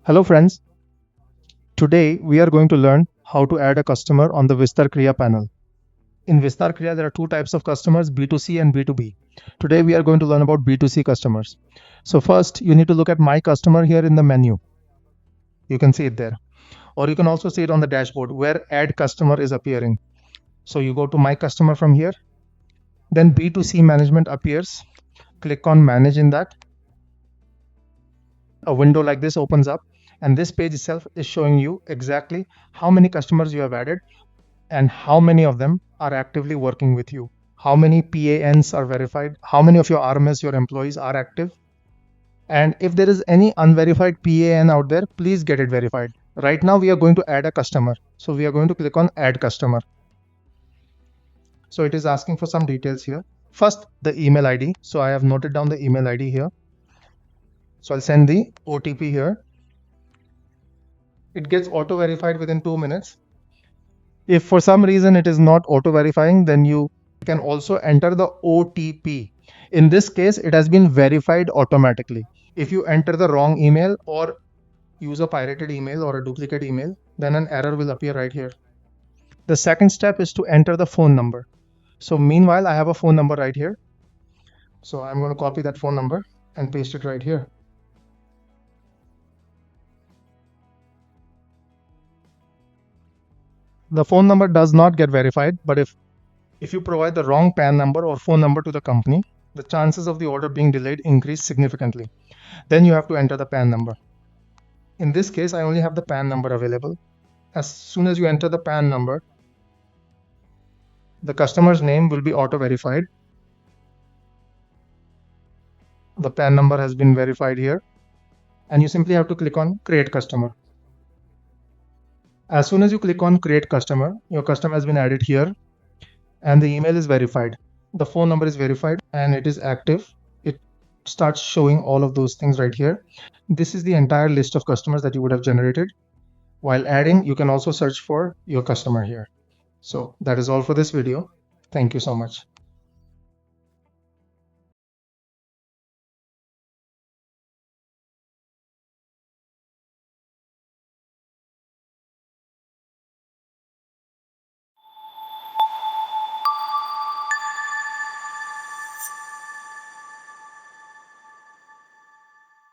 Hello friends, today we are going to learn how to add a customer on the VistarKriya panel. In VistarKriya there are two types of customers, B2C and B2B. Today we are going to learn about B2C customers. So first you need to look at my customer here in the menu. You can see it there. Or you can also see it on the dashboard where add customer is appearing. So you go to my customer from here. Then B2C management appears. Click on manage in that. A window like this opens up. And this page itself is showing you exactly how many customers you have added and how many of them are actively working with you. How many PANs are verified, how many of your RMS, your employees are active. And if there is any unverified PAN out there, please get it verified. Right now we are going to add a customer. So we are going to click on add customer. So it is asking for some details here. First, the email ID. So I have noted down the email ID here. So I'll send the OTP here. It gets auto verified within 2 minutes. If for some reason it is not auto verifying, then you can also enter the OTP. In this case, it has been verified automatically. If you enter the wrong email or use a pirated email or a duplicate email, then an error will appear right here. The second step is to enter the phone number. So meanwhile, I have a phone number right here. So I'm going to copy that phone number and paste it right here. The phone number does not get verified, but if you provide the wrong PAN number or phone number to the company, the chances of the order being delayed increase significantly. Then you have to enter the PAN number. In this case, I only have the PAN number available. As soon as you enter the PAN number, the customer's name will be auto-verified. The PAN number has been verified here, and you simply have to click on Create Customer. As soon as you click on Create Customer, your customer has been added here, and the email is verified. The phone number is verified, and it is active. It starts showing all of those things right here. This is the entire list of customers that you would have generated. While adding, you can also search for your customer here. So that is all for this video. Thank you so much.